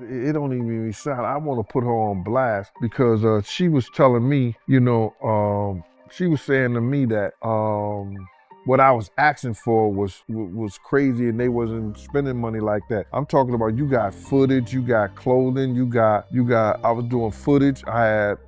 It don't even sound. I want to put her on blast because she was telling me, she was saying to me that what I was asking for was crazy, and they wasn't spending money like that. I'm talking about you got footage, you got clothing, you got. I was doing footage. I had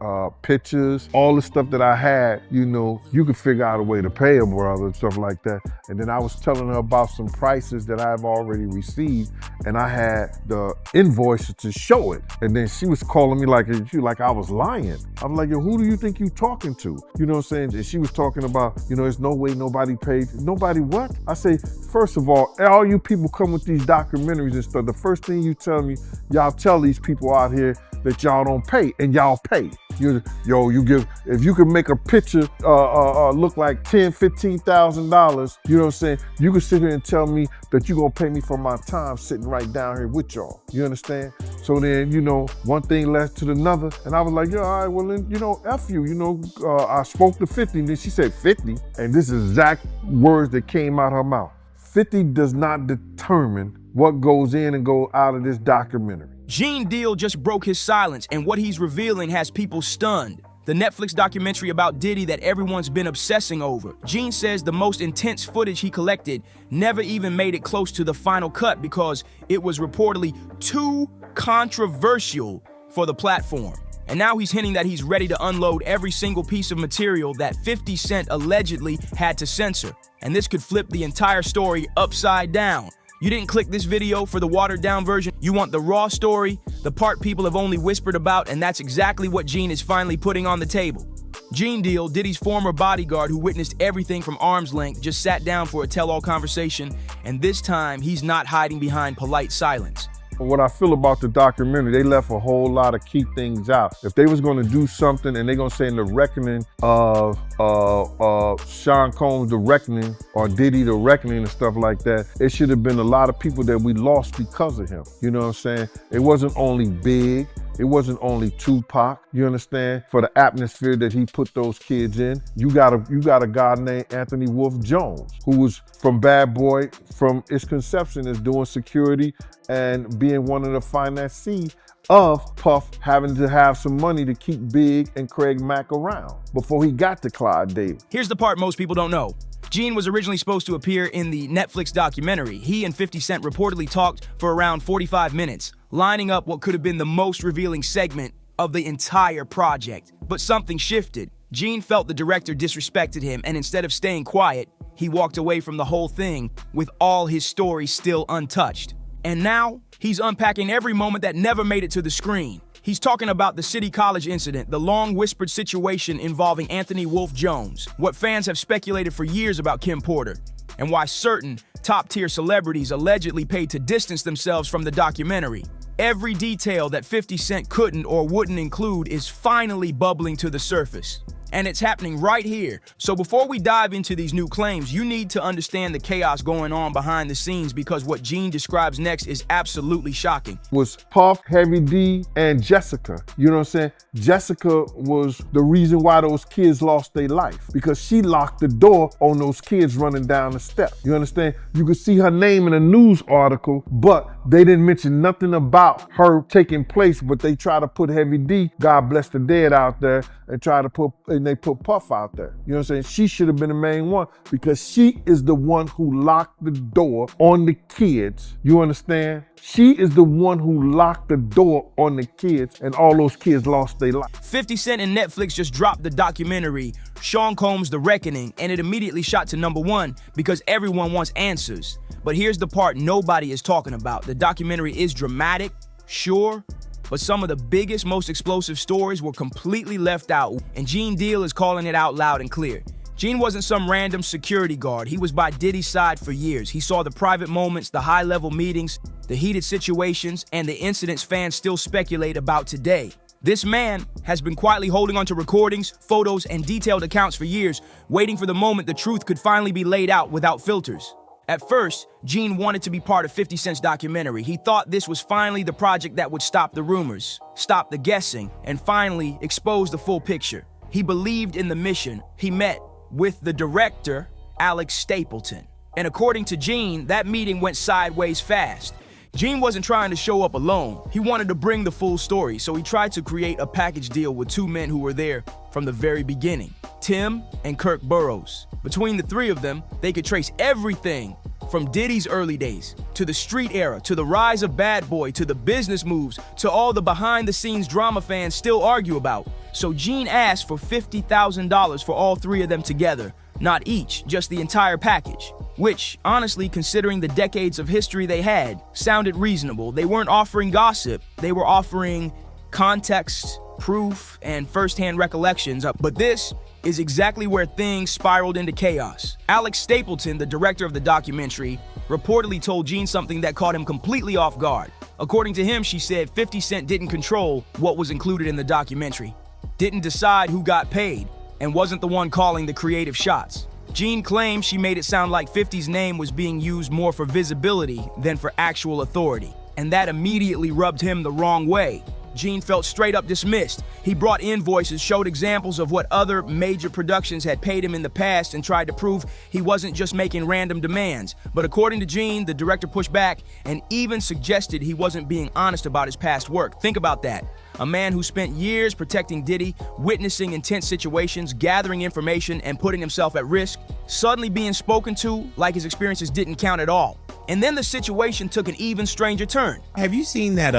pictures, all the stuff that I had. You could figure out a way to pay a brother and stuff like that. And then I was telling her about some prices that I've already received, and I had the invoices to show it. And then she was calling me like I was lying. I'm like, yo, who do you think you talking to? You know what I'm saying? And she was talking about, there's no way nobody paid. Nobody what? I say, first of all you people come with these documentaries and stuff, the first thing you tell me, y'all tell these people out here that y'all don't pay, and y'all pay. You give, if you can make a picture look like $10,000, $15,000, you know what I'm saying? You can sit here and tell me that you're gonna pay me for my time sitting right down here with y'all. You understand? So then, one thing led to another, and I was like, all right, well then, F you, I spoke to 50, and then she said 50, and this is exact words that came out her mouth. 50 does not determine what goes in and go out of this documentary. Gene Deal just broke his silence, and what he's revealing has people stunned. The Netflix documentary about Diddy that everyone's been obsessing over. Gene says the most intense footage he collected never even made it close to the final cut because it was reportedly too controversial for the platform. And now he's hinting that he's ready to unload every single piece of material that 50 Cent allegedly had to censor. And this could flip the entire story upside down. You didn't click this video for the watered down version. You want the raw story, the part people have only whispered about, and that's exactly what Gene is finally putting on the table. Gene Deal, Diddy's former bodyguard who witnessed everything from arm's length, just sat down for a tell-all conversation, and this time he's not hiding behind polite silence. What I feel about the documentary, they left a whole lot of key things out. If they was gonna do something and they're gonna say in the reckoning of Sean Combs, the reckoning, or Diddy, the reckoning and stuff like that, it should have been a lot of people that we lost because of him. You know what I'm saying? It wasn't only Big. It wasn't only Tupac, you understand? For the atmosphere that he put those kids in. You got a guy named Anthony Wolf Jones, who was from Bad Boy, from its conception as doing security and being one of the financiers of Puff having to have some money to keep Big and Craig Mack around before he got to Clyde Davis. Here's the part most people don't know. Gene was originally supposed to appear in the Netflix documentary. He and 50 Cent reportedly talked for around 45 minutes, lining up what could have been the most revealing segment of the entire project. But something shifted. Gene felt the director disrespected him, and instead of staying quiet, he walked away from the whole thing with all his story still untouched. And now, he's unpacking every moment that never made it to the screen. He's talking about the City College incident, the long-whispered situation involving Anthony Wolf Jones, what fans have speculated for years about Kim Porter, and why certain top-tier celebrities allegedly paid to distance themselves from the documentary. Every detail that 50 Cent couldn't or wouldn't include is finally bubbling to the surface. And it's happening right here. So before we dive into these new claims, you need to understand the chaos going on behind the scenes, because what Gene describes next is absolutely shocking. Was Puff, Heavy D, and Jessica. You know what I'm saying? Jessica was the reason why those kids lost their life, because she locked the door on those kids running down the steps. You understand? You could see her name in a news article, but they didn't mention nothing about her taking place, but they try to put Heavy D, God bless the dead, out there, and they put Puff out there. You know what I'm saying? She should have been the main one, because she is the one who locked the door on the kids. You understand? She is the one who locked the door on the kids, and all those kids lost their life. 50 Cent and Netflix just dropped the documentary, Sean Combs' The Reckoning, and it immediately shot to #1 because everyone wants answers. But here's the part nobody is talking about. The documentary is dramatic, sure, but some of the biggest, most explosive stories were completely left out, and Gene Deal is calling it out loud and clear. Gene wasn't some random security guard. He was by Diddy's side for years. He saw the private moments, the high-level meetings, the heated situations, and the incidents fans still speculate about today. This man has been quietly holding onto recordings, photos, and detailed accounts for years, waiting for the moment the truth could finally be laid out without filters. At first, Gene wanted to be part of 50 Cent's documentary. He thought this was finally the project that would stop the rumors, stop the guessing, and finally expose the full picture. He believed in the mission. He met with the director, Alex Stapleton. And according to Gene, that meeting went sideways fast. Gene wasn't trying to show up alone. He wanted to bring the full story, so he tried to create a package deal with two men who were there from the very beginning, Tim and Kirk Burrows. Between the three of them, they could trace everything from Diddy's early days, to the street era, to the rise of Bad Boy, to the business moves, to all the behind-the-scenes drama fans still argue about. So Gene asked for $50,000 for all three of them together. Not each, just the entire package. Which, honestly, considering the decades of history they had, sounded reasonable. They weren't offering gossip, they were offering context, proof, and first-hand recollections. But this is exactly where things spiraled into chaos. Alex Stapleton, the director of the documentary, reportedly told Gene something that caught him completely off guard. According to him, she said 50 Cent didn't control what was included in the documentary, didn't decide who got paid, and wasn't the one calling the creative shots. Gene claimed she made it sound like 50's name was being used more for visibility than for actual authority, and that immediately rubbed him the wrong way. Gene felt straight up dismissed. He brought invoices, showed examples of what other major productions had paid him in the past, and tried to prove he wasn't just making random demands. But according to Gene, the director pushed back and even suggested he wasn't being honest about his past work. Think about that. A man who spent years protecting Diddy, witnessing intense situations, gathering information, and putting himself at risk, suddenly being spoken to like his experiences didn't count at all. And then the situation took an even stranger turn. Have you seen that,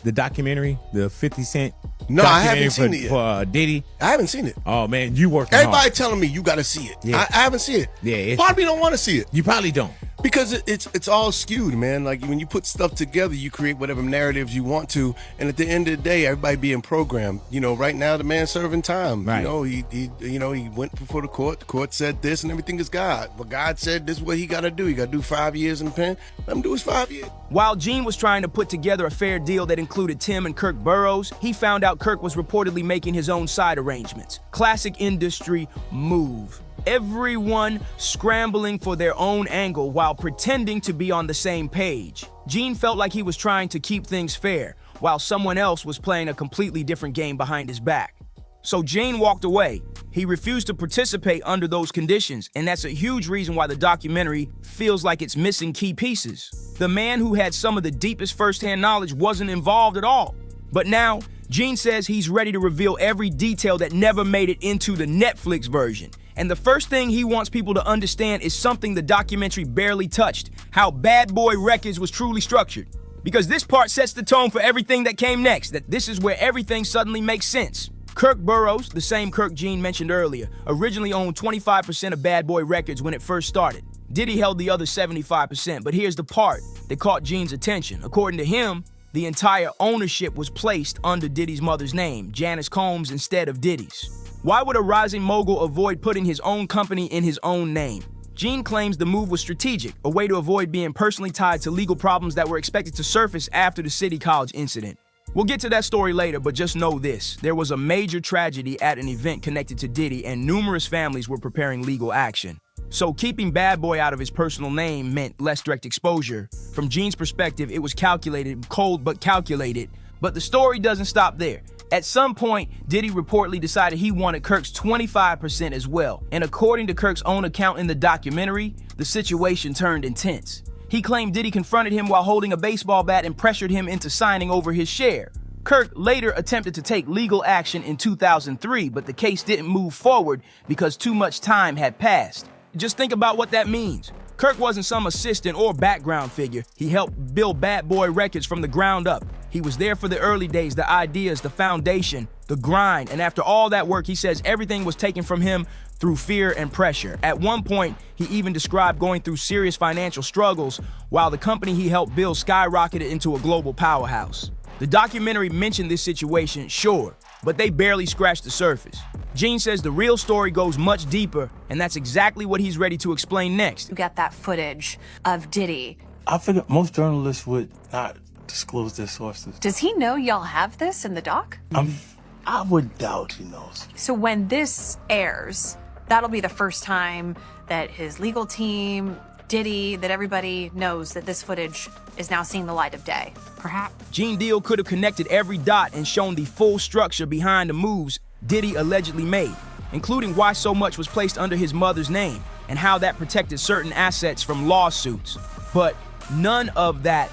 the documentary, the 50 Cent? No, I haven't seen it yet. For Diddy? I haven't seen it. Oh, man, you working Everybody hard. telling me you got to see it. Yeah. I haven't seen it. Yeah, Part of me don't want to see it. You probably don't. Because it's all skewed, man. Like when you put stuff together, you create whatever narratives you want to, and at the end of the day, everybody being programmed. You know, right now the man's serving time. Right. You know, he went before the court. The court said this, and everything is God. But God said this is what he got to do. He got to do 5 years in the pen. Let him do his 5 years. While Gene was trying to put together a fair deal that included Tim and Kirk Burrows, he found out Kirk was reportedly making his own side arrangements. Classic industry move. Everyone scrambling for their own angle while pretending to be on the same page. Gene felt like he was trying to keep things fair, while someone else was playing a completely different game behind his back. So Gene walked away. He refused to participate under those conditions, and that's a huge reason why the documentary feels like it's missing key pieces. The man who had some of the deepest first-hand knowledge wasn't involved at all. But now, Gene says he's ready to reveal every detail that never made it into the Netflix version. And the first thing he wants people to understand is something the documentary barely touched: how Bad Boy Records was truly structured. Because this part sets the tone for everything that came next, that this is where everything suddenly makes sense. Kirk Burrows, the same Kirk Gene mentioned earlier, originally owned 25% of Bad Boy Records when it first started. Diddy held the other 75%, but here's the part that caught Gene's attention. According to him, the entire ownership was placed under Diddy's mother's name, Janice Combs, instead of Diddy's. Why would a rising mogul avoid putting his own company in his own name? Gene claims the move was strategic, a way to avoid being personally tied to legal problems that were expected to surface after the City College incident. We'll get to that story later, but just know this: there was a major tragedy at an event connected to Diddy, and numerous families were preparing legal action. So keeping Bad Boy out of his personal name meant less direct exposure. From Gene's perspective, it was calculated, cold but calculated. But the story doesn't stop there. At some point, Diddy reportedly decided he wanted Kirk's 25% as well. And according to Kirk's own account in the documentary, the situation turned intense. He claimed Diddy confronted him while holding a baseball bat and pressured him into signing over his share. Kirk later attempted to take legal action in 2003, but the case didn't move forward because too much time had passed. Just think about what that means. Kirk wasn't some assistant or background figure. He helped build Bad Boy Records from the ground up. He was there for the early days, the ideas, the foundation, the grind, and after all that work, he says everything was taken from him through fear and pressure. At one point, he even described going through serious financial struggles while the company he helped build skyrocketed into a global powerhouse. The documentary mentioned this situation, sure, but they barely scratched the surface. Gene says the real story goes much deeper, and that's exactly what he's ready to explain next. You got that footage of Diddy. I figured most journalists would not disclose their sources. Does he know y'all have this in the doc? I would doubt he knows. So when this airs, that'll be the first time that his legal team, Diddy, that everybody knows that this footage is now seeing the light of day, perhaps. Gene Deal could have connected every dot and shown the full structure behind the moves Diddy allegedly made, including why so much was placed under his mother's name and how that protected certain assets from lawsuits. But none of that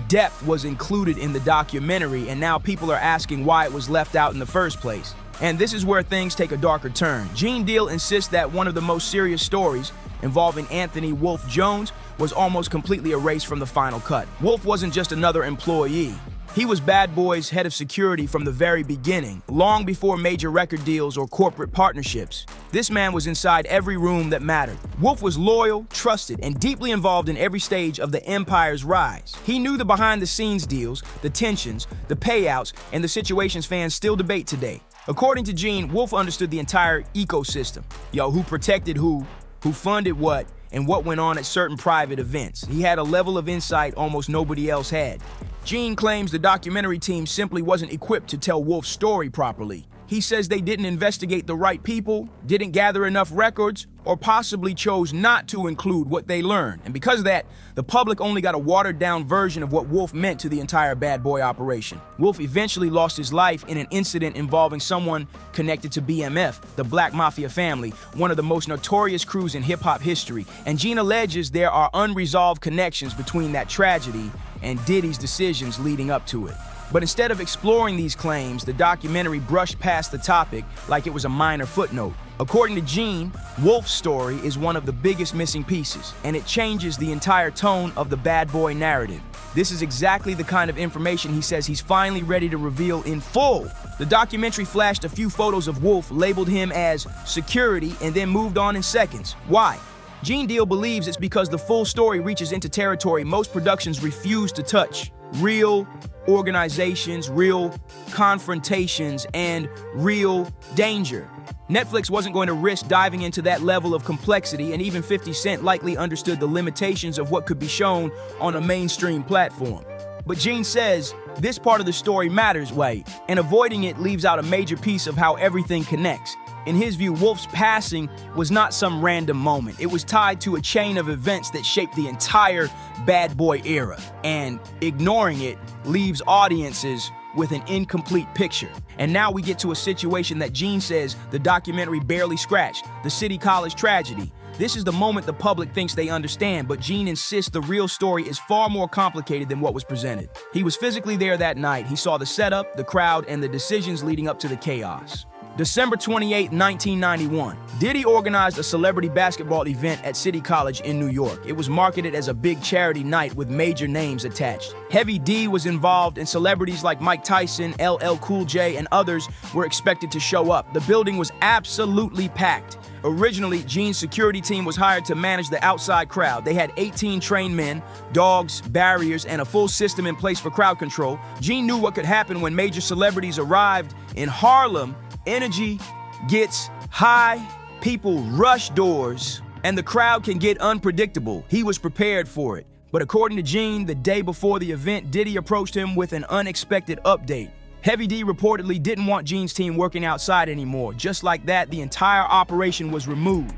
depth was included in the documentary, and now people are asking why it was left out in the first place. And this is where things take a darker turn. Gene Deal insists that one of the most serious stories, involving Anthony Wolf Jones, was almost completely erased from the final cut. Wolf wasn't just another employee. He was Bad Boy's head of security from the very beginning, long before major record deals or corporate partnerships. This man was inside every room that mattered. Wolf was loyal, trusted, and deeply involved in every stage of the empire's rise. He knew the behind-the-scenes deals, the tensions, the payouts, and the situations fans still debate today. According to Gene, Wolf understood the entire ecosystem. Who protected who funded what, and what went on at certain private events. He had a level of insight almost nobody else had. Gene claims the documentary team simply wasn't equipped to tell Wolf's story properly. He says they didn't investigate the right people, didn't gather enough records, or possibly chose not to include what they learned. And because of that, the public only got a watered-down version of what Wolf meant to the entire Bad Boy operation. Wolf eventually lost his life in an incident involving someone connected to BMF, the Black Mafia family, one of the most notorious crews in hip-hop history. And Gene alleges there are unresolved connections between that tragedy and Diddy's decisions leading up to it. But instead of exploring these claims, the documentary brushed past the topic like it was a minor footnote. According to Gene, Wolf's story is one of the biggest missing pieces, and it changes the entire tone of the Bad Boy narrative. This is exactly the kind of information he says he's finally ready to reveal in full. The documentary flashed a few photos of Wolf, labeled him as security, and then moved on in seconds. Why? Gene Deal believes it's because the full story reaches into territory most productions refuse to touch. Real organizations, real confrontations, and real danger. Netflix wasn't going to risk diving into that level of complexity, and even 50 Cent likely understood the limitations of what could be shown on a mainstream platform. But Gene says this part of the story matters, and avoiding it leaves out a major piece of how everything connects. In his view, Wolf's passing was not some random moment. It was tied to a chain of events that shaped the entire Bad Boy era, and ignoring it leaves audiences with an incomplete picture. And now we get to a situation that Gene says the documentary barely scratched, the City College tragedy. This is the moment the public thinks they understand, but Gene insists the real story is far more complicated than what was presented. He was physically there that night. He saw the setup, the crowd, and the decisions leading up to the chaos. December 28, 1991, Diddy organized a celebrity basketball event at City College in New York. It was marketed as a big charity night with major names attached. Heavy D was involved, and celebrities like Mike Tyson, LL Cool J, and others were expected to show up. The building was absolutely packed. Originally, Gene's security team was hired to manage the outside crowd. They had 18 trained men, dogs, barriers, and a full system in place for crowd control. Gene knew what could happen when major celebrities arrived. In Harlem, energy gets high, people rush doors, and the crowd can get unpredictable. He was prepared for it. But according to Gene, the day before the event, Diddy approached him with an unexpected update. Heavy D reportedly didn't want Gene's team working outside anymore. Just like that, the entire operation was removed.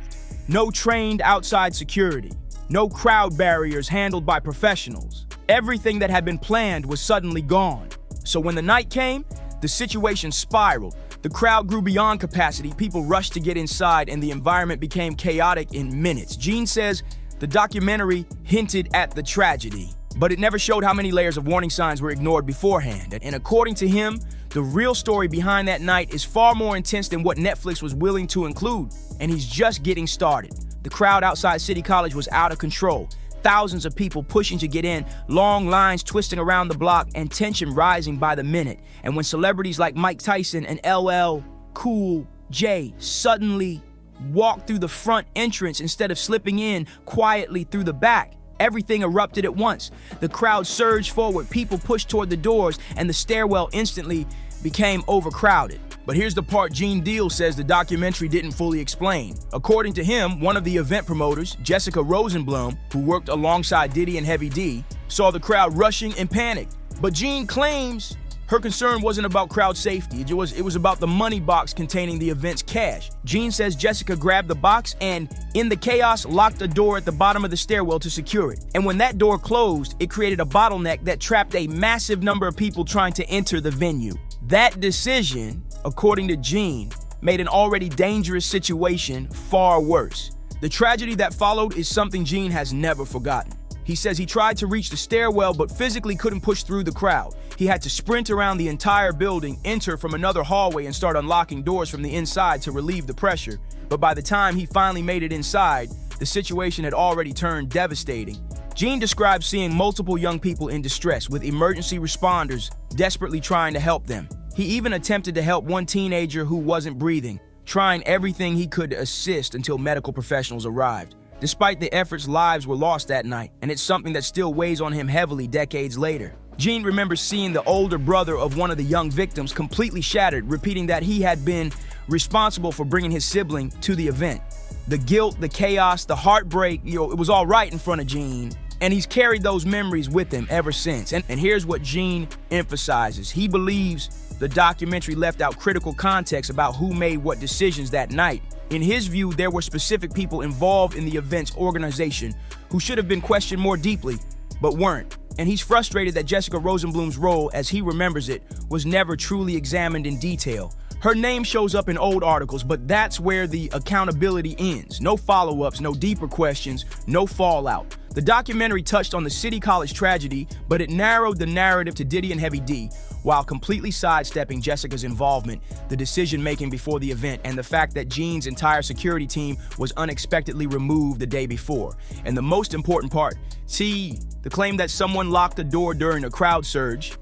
No trained outside security. No crowd barriers handled by professionals. Everything that had been planned was suddenly gone. So when the night came, the situation spiraled. The crowd grew beyond capacity, people rushed to get inside, and the environment became chaotic in minutes. Gene says the documentary hinted at the tragedy, but it never showed how many layers of warning signs were ignored beforehand. And according to him, the real story behind that night is far more intense than what Netflix was willing to include, and he's just getting started. The crowd outside City College was out of control. Thousands of people pushing to get in, long lines twisting around the block, and tension rising by the minute. And when celebrities like Mike Tyson and LL Cool J suddenly walked through the front entrance instead of slipping in quietly through the back, everything erupted at once. The crowd surged forward, people pushed toward the doors, and the stairwell instantly became overcrowded. But here's the part Gene Deal says the documentary didn't fully explain. According to him, one of the event promoters, Jessica Rosenblum, who worked alongside Diddy and Heavy D, saw the crowd rushing and panicked. But Gene claims her concern wasn't about crowd safety. It was about the money box containing the event's cash. Gene says Jessica grabbed the box and, in the chaos, locked a door at the bottom of the stairwell to secure it. And when that door closed, it created a bottleneck that trapped a massive number of people trying to enter the venue. That decision, according to Gene, made an already dangerous situation far worse. The tragedy that followed is something Gene has never forgotten. He says he tried to reach the stairwell but physically couldn't push through the crowd. He had to sprint around the entire building, enter from another hallway, and start unlocking doors from the inside to relieve the pressure. But by the time he finally made it inside, the situation had already turned devastating. Gene describes seeing multiple young people in distress, with emergency responders desperately trying to help them. He even attempted to help one teenager who wasn't breathing, trying everything he could to assist until medical professionals arrived. Despite the efforts, lives were lost that night, and it's something that still weighs on him heavily decades later. Gene remembers seeing the older brother of one of the young victims completely shattered, repeating that he had been responsible for bringing his sibling to the event. The guilt, the chaos, the heartbreak, it was all right in front of Gene, and he's carried those memories with him ever since. And here's what Gene emphasizes. He believes the documentary left out critical context about who made what decisions that night. In his view, there were specific people involved in the event's organization who should have been questioned more deeply, but weren't. And he's frustrated that Jessica Rosenblum's role, as he remembers it, was never truly examined in detail. Her name shows up in old articles, but that's where the accountability ends. No follow-ups, no deeper questions, no fallout. The documentary touched on the City College tragedy, but it narrowed the narrative to Diddy and Heavy D, while completely sidestepping Jessica's involvement, the decision-making before the event, and the fact that Gene's entire security team was unexpectedly removed the day before. And the most important part, the claim that someone locked the door during a crowd surge,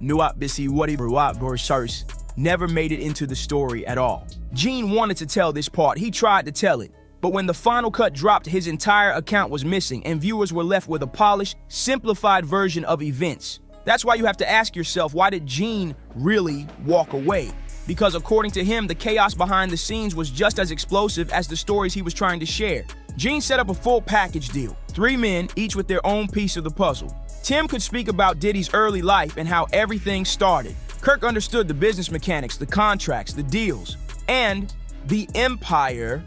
never made it into the story at all. Gene wanted to tell this part, he tried to tell it, but when the final cut dropped, his entire account was missing, and viewers were left with a polished, simplified version of events. That's why you have to ask yourself, why did Gene really walk away? Because according to him, the chaos behind the scenes was just as explosive as the stories he was trying to share. Gene set up a full package deal, 3 men, each with their own piece of the puzzle. Tim could speak about Diddy's early life and how everything started. Kirk understood the business mechanics, the contracts, the deals, and the empire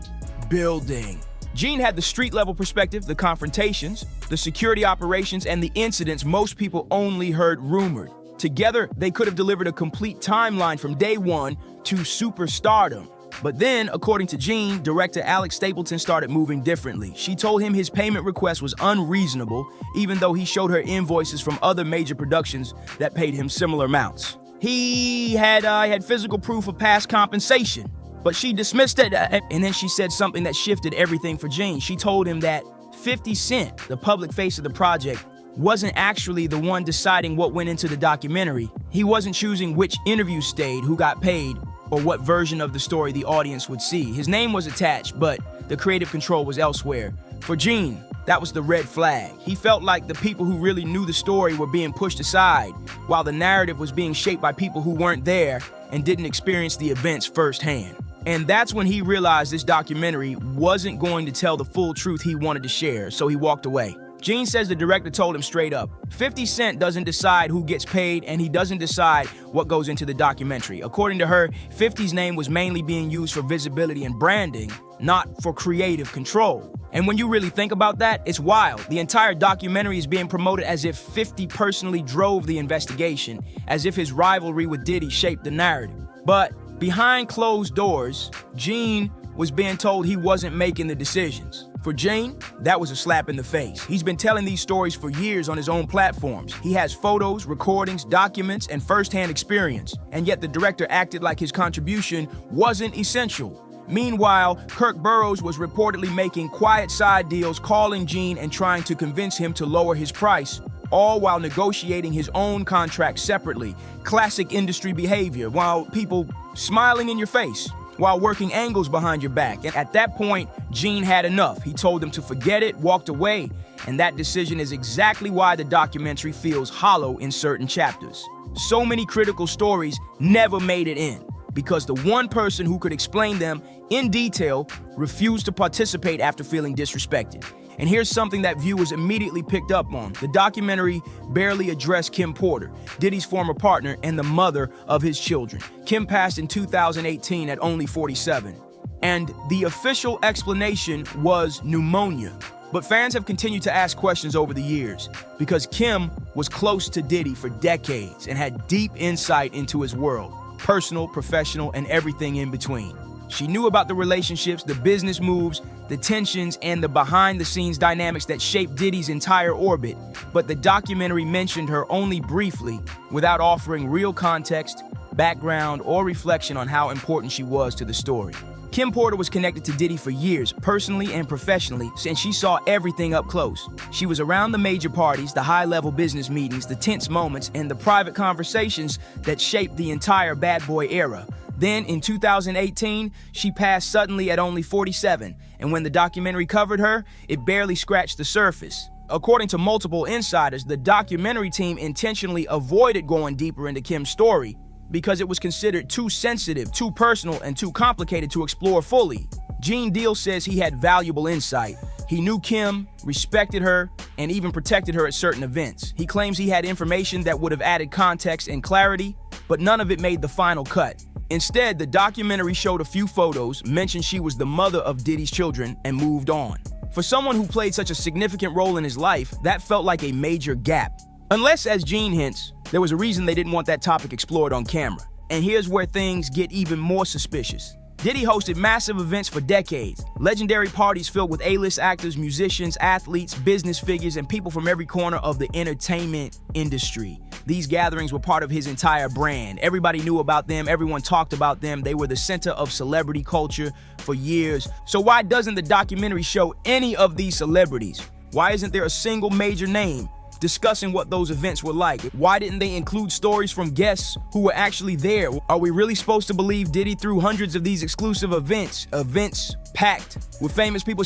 building. Gene had the street-level perspective, the confrontations, the security operations, and the incidents most people only heard rumored. Together, they could have delivered a complete timeline from day one to superstardom. But then, according to Gene, director Alex Stapleton started moving differently. She told him his payment request was unreasonable, even though he showed her invoices from other major productions that paid him similar amounts. He had physical proof of past compensation, but she dismissed it, and then she said something that shifted everything for Gene. She told him that 50 Cent, the public face of the project, wasn't actually the one deciding what went into the documentary. He wasn't choosing which interview stayed, who got paid, or what version of the story the audience would see. His name was attached, but the creative control was elsewhere. For Gene, that was the red flag. He felt like the people who really knew the story were being pushed aside, while the narrative was being shaped by people who weren't there and didn't experience the events firsthand. And that's when he realized this documentary wasn't going to tell the full truth he wanted to share, so he walked away. Gene says the director told him straight up, 50 Cent doesn't decide who gets paid, and he doesn't decide what goes into the documentary. According to her, 50's name was mainly being used for visibility and branding, not for creative control. And when you really think about that, it's wild. The entire documentary is being promoted as if 50 personally drove the investigation, as if his rivalry with Diddy shaped the narrative. But behind closed doors, Gene was being told he wasn't making the decisions. For Gene, that was a slap in the face. He's been telling these stories for years on his own platforms. He has photos, recordings, documents, and firsthand experience. And yet the director acted like his contribution wasn't essential. Meanwhile, Kirk Burroughs was reportedly making quiet side deals, calling Gene and trying to convince him to lower his price, all while negotiating his own contract separately. Classic industry behavior, while people smiling in your face, while working angles behind your back. And at that point, Gene had enough. He told them to forget it, walked away, and that decision is exactly why the documentary feels hollow in certain chapters. So many critical stories never made it in, because the one person who could explain them in detail refused to participate after feeling disrespected. And here's something that viewers immediately picked up on. The documentary barely addressed Kim Porter, Diddy's former partner and the mother of his children. Kim passed in 2018 at only 47. And the official explanation was pneumonia. But fans have continued to ask questions over the years, because Kim was close to Diddy for decades and had deep insight into his world, personal, professional, and everything in between. She knew about the relationships, the business moves, the tensions, and the behind-the-scenes dynamics that shaped Diddy's entire orbit, but the documentary mentioned her only briefly, without offering real context, background, or reflection on how important she was to the story. Kim Porter was connected to Diddy for years, personally and professionally, and she saw everything up close. She was around the major parties, the high-level business meetings, the tense moments, and the private conversations that shaped the entire bad boy era. Then, in 2018, she passed suddenly at only 47, and when the documentary covered her, it barely scratched the surface. According to multiple insiders, the documentary team intentionally avoided going deeper into Kim's story because it was considered too sensitive, too personal, and too complicated to explore fully. Gene Deal says he had valuable insight. He knew Kim, respected her, and even protected her at certain events. He claims he had information that would have added context and clarity, but none of it made the final cut. Instead, the documentary showed a few photos, mentioned she was the mother of Diddy's children, and moved on. For someone who played such a significant role in his life, that felt like a major gap. Unless, as Gene hints, there was a reason they didn't want that topic explored on camera. And here's where things get even more suspicious. Diddy hosted massive events for decades, legendary parties filled with A-list actors, musicians, athletes, business figures, and people from every corner of the entertainment industry. These gatherings were part of his entire brand. Everybody knew about them, everyone talked about them, they were the center of celebrity culture for years. So why doesn't the documentary show any of these celebrities? Why isn't there a single major name discussing what those events were like? Why didn't they include stories from guests who were actually there? Are we really supposed to believe Diddy threw hundreds of these exclusive events packed with famous people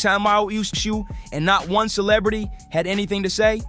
and not one celebrity had anything to say?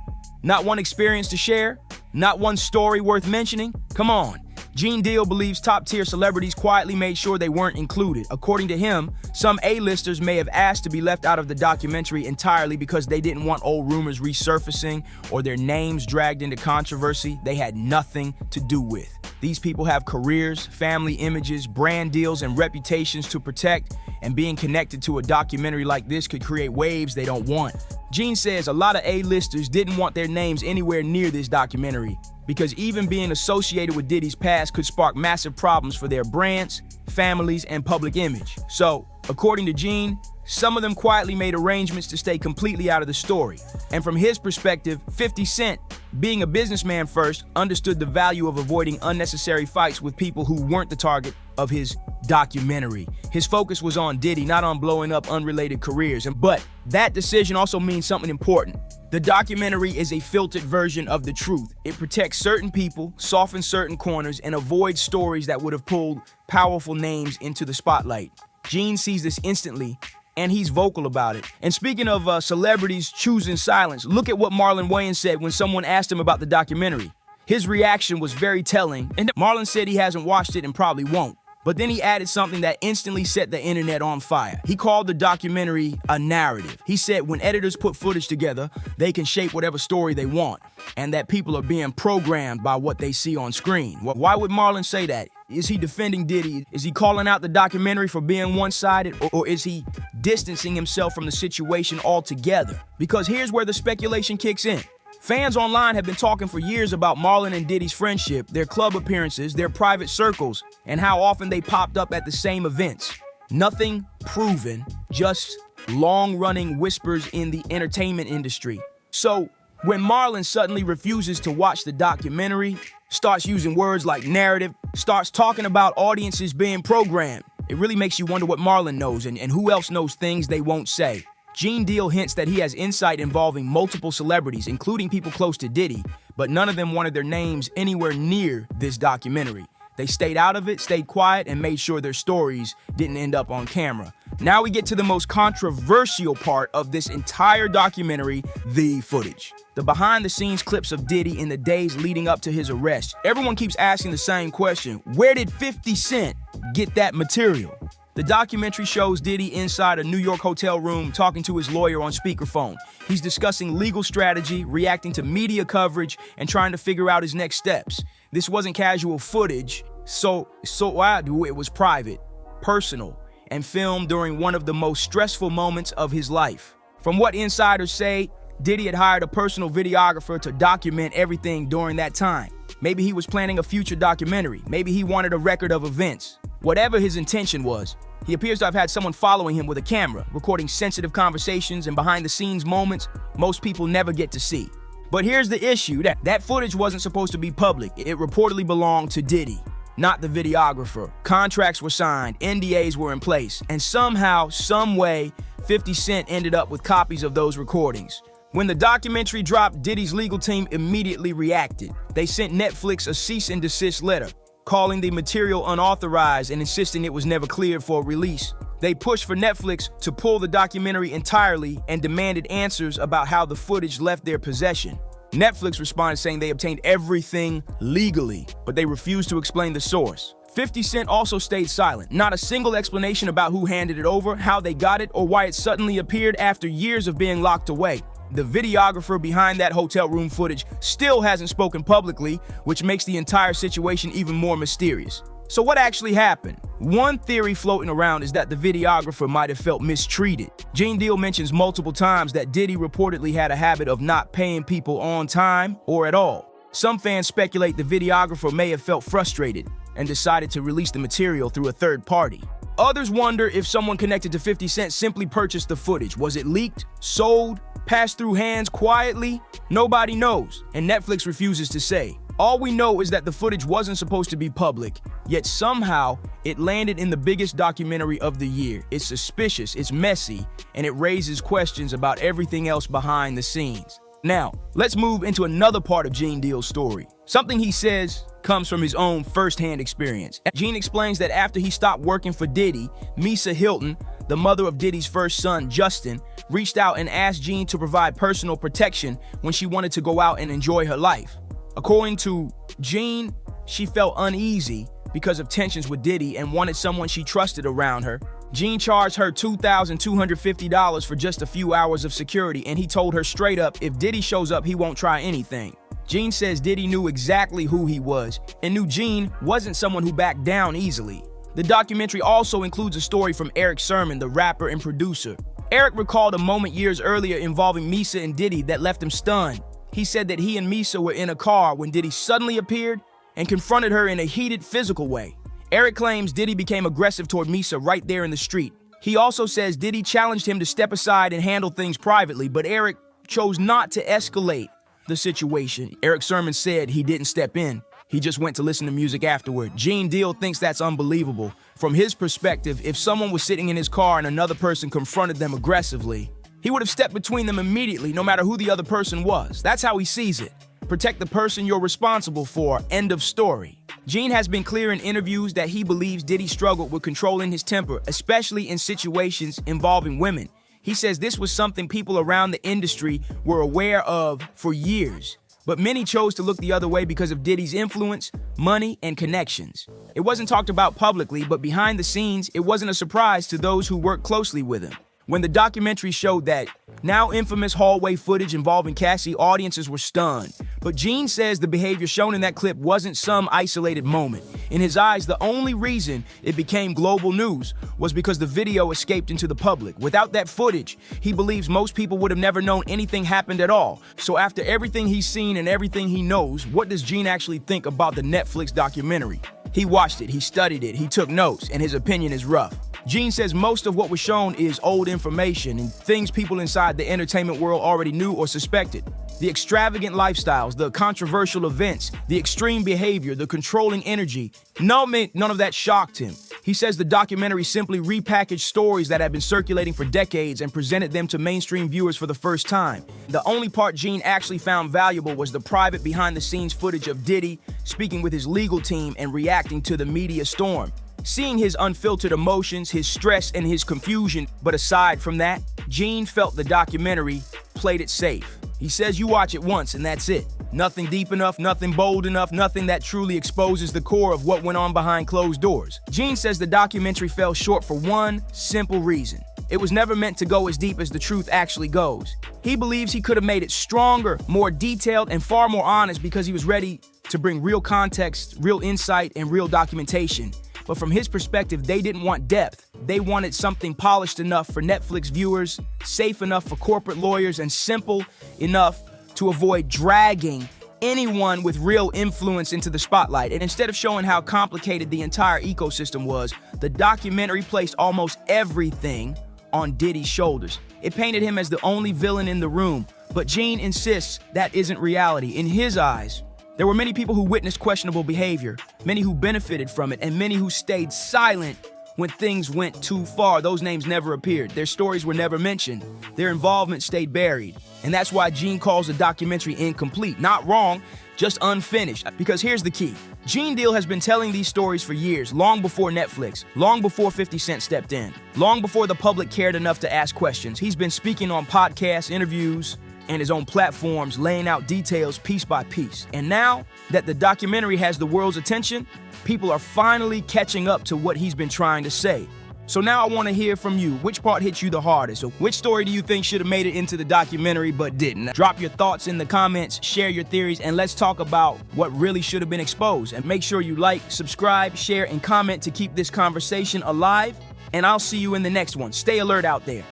Not one experience to share? Not one story worth mentioning? Come on. Gene Deal believes top-tier celebrities quietly made sure they weren't included. According to him, some A-listers may have asked to be left out of the documentary entirely because they didn't want old rumors resurfacing or their names dragged into controversy they had nothing to do with. These people have careers, family images, brand deals, and reputations to protect, and being connected to a documentary like this could create waves they don't want. Gene says a lot of A-listers didn't want their names anywhere near this documentary because even being associated with Diddy's past could spark massive problems for their brands, families, and public image. So, according to Gene, some of them quietly made arrangements to stay completely out of the story. And from his perspective, 50 Cent, being a businessman first, understood the value of avoiding unnecessary fights with people who weren't the target of his documentary. His focus was on Diddy, not on blowing up unrelated careers. But that decision also means something important. The documentary is a filtered version of the truth. It protects certain people, softens certain corners, and avoids stories that would have pulled powerful names into the spotlight. Gene sees this instantly, and he's vocal about it. And speaking of celebrities choosing silence, look at what Marlon Wayans said when someone asked him about the documentary. His reaction was very telling, and Marlon said he hasn't watched it and probably won't. But then he added something that instantly set the internet on fire. He called the documentary a narrative. He said when editors put footage together, they can shape whatever story they want, and that people are being programmed by what they see on screen. Why would Marlon say that? Is he defending Diddy? Is he calling out the documentary for being one-sided? Or is he distancing himself from the situation altogether? Because here's where the speculation kicks in. Fans online have been talking for years about Marlon and Diddy's friendship, their club appearances, their private circles, and how often they popped up at the same events. Nothing proven, just long-running whispers in the entertainment industry. So, when Marlon suddenly refuses to watch the documentary, starts using words like narrative, starts talking about audiences being programmed, it really makes you wonder what Marlon knows and who else knows things they won't say. Gene Deal hints that he has insight involving multiple celebrities, including people close to Diddy, but none of them wanted their names anywhere near this documentary. They stayed out of it, stayed quiet, and made sure their stories didn't end up on camera. Now we get to the most controversial part of this entire documentary, the footage. The behind-the-scenes clips of Diddy in the days leading up to his arrest. Everyone keeps asking the same question: where did 50 Cent get that material? The documentary shows Diddy inside a New York hotel room talking to his lawyer on speakerphone. He's discussing legal strategy, reacting to media coverage, and trying to figure out his next steps. This wasn't casual footage, so it was private, personal, and filmed during one of the most stressful moments of his life. From what insiders say, Diddy had hired a personal videographer to document everything during that time. Maybe he was planning a future documentary. Maybe he wanted a record of events. Whatever his intention was, he appears to have had someone following him with a camera, recording sensitive conversations and behind-the-scenes moments most people never get to see. But here's the issue, that footage wasn't supposed to be public. It reportedly belonged to Diddy, not the videographer. Contracts were signed, NDAs were in place, and somehow, some way, 50 Cent ended up with copies of those recordings. When the documentary dropped, Diddy's legal team immediately reacted. They sent Netflix a cease and desist letter, calling the material unauthorized and insisting it was never cleared for release. They pushed for Netflix to pull the documentary entirely and demanded answers about how the footage left their possession. Netflix responded saying they obtained everything legally, but they refused to explain the source. 50 Cent also stayed silent. Not a single explanation about who handed it over, how they got it, or why it suddenly appeared after years of being locked away. The videographer behind that hotel room footage still hasn't spoken publicly, which makes the entire situation even more mysterious. So what actually happened? One theory floating around is that the videographer might have felt mistreated. Gene Deal mentions multiple times that Diddy reportedly had a habit of not paying people on time or at all. Some fans speculate the videographer may have felt frustrated and decided to release the material through a third party. Others wonder if someone connected to 50 Cent simply purchased the footage. Was it leaked, sold, passed through hands quietly? Nobody knows, and Netflix refuses to say. All we know is that the footage wasn't supposed to be public, yet somehow it landed in the biggest documentary of the year. It's suspicious, it's messy, and it raises questions about everything else behind the scenes. Now, let's move into another part of Gene Deal's story. Something he says comes from his own first-hand experience. Gene explains that after he stopped working for Diddy, Misa Hilton, the mother of Diddy's first son, Justin, reached out and asked Gene to provide personal protection when she wanted to go out and enjoy her life. According to Gene, she felt uneasy because of tensions with Diddy and wanted someone she trusted around her. Gene charged her $2,250 for just a few hours of security, and he told her straight up, if Diddy shows up, he won't try anything. Gene says Diddy knew exactly who he was and knew Gene wasn't someone who backed down easily. The documentary also includes a story from Eric Sermon, the rapper and producer. Eric recalled a moment years earlier involving Misa and Diddy that left him stunned. He said that he and Misa were in a car when Diddy suddenly appeared and confronted her in a heated physical way. Eric claims Diddy became aggressive toward Misa right there in the street. He also says Diddy challenged him to step aside and handle things privately, but Eric chose not to escalate the situation. Eric Sermon said he didn't step in. He just went to listen to music afterward. Gene Deal thinks that's unbelievable. From his perspective, if someone was sitting in his car and another person confronted them aggressively, he would have stepped between them immediately, no matter who the other person was. That's how he sees it. Protect the person you're responsible for. End of story. Gene has been clear in interviews that he believes Diddy struggled with controlling his temper, especially in situations involving women. He says this was something people around the industry were aware of for years, but many chose to look the other way because of Diddy's influence, money, and connections. It wasn't talked about publicly, but behind the scenes, it wasn't a surprise to those who worked closely with him. When the documentary showed that now infamous hallway footage involving Cassie, audiences were stunned. But Gene says the behavior shown in that clip wasn't some isolated moment. In his eyes, the only reason it became global news was because the video escaped into the public. Without that footage, he believes most people would have never known anything happened at all. So after everything he's seen and everything he knows, what does Gene actually think about the Netflix documentary? He watched it, he studied it, he took notes, and his opinion is rough. Gene says most of what was shown is old information and things people inside the entertainment world already knew or suspected. The extravagant lifestyles, the controversial events, the extreme behavior, the controlling energy, none of that shocked him. He says the documentary simply repackaged stories that had been circulating for decades and presented them to mainstream viewers for the first time. The only part Gene actually found valuable was the private behind-the-scenes footage of Diddy speaking with his legal team and reacting to the media storm. Seeing his unfiltered emotions, his stress, and his confusion. But aside from that, Gene felt the documentary played it safe. He says you watch it once and that's it. Nothing deep enough, nothing bold enough, nothing that truly exposes the core of what went on behind closed doors. Gene says the documentary fell short for one simple reason. It was never meant to go as deep as the truth actually goes. He believes he could have made it stronger, more detailed, and far more honest because he was ready to bring real context, real insight, and real documentation. But from his perspective, they didn't want depth. They wanted something polished enough for Netflix viewers, safe enough for corporate lawyers, and simple enough to avoid dragging anyone with real influence into the spotlight. And instead of showing how complicated the entire ecosystem was, the documentary placed almost everything on Diddy's shoulders. It painted him as the only villain in the room, but Gene insists that isn't reality. In his eyes, there were many people who witnessed questionable behavior, many who benefited from it, and many who stayed silent when things went too far. Those names never appeared. Their stories were never mentioned. Their involvement stayed buried. And that's why Gene calls the documentary incomplete. Not wrong, just unfinished. Because here's the key. Gene Deal has been telling these stories for years, long before Netflix, long before 50 Cent stepped in, long before the public cared enough to ask questions. He's been speaking on podcasts, interviews, and his own platforms, laying out details piece by piece. And now that the documentary has the world's attention, people are finally catching up to what he's been trying to say. So now I want to hear from you. Which part hit you the hardest? Or which story do you think should have made it into the documentary but didn't? Drop your thoughts in the comments, share your theories, and let's talk about what really should have been exposed. And make sure you like, subscribe, share, and comment to keep this conversation alive. And I'll see you in the next one. Stay alert out there.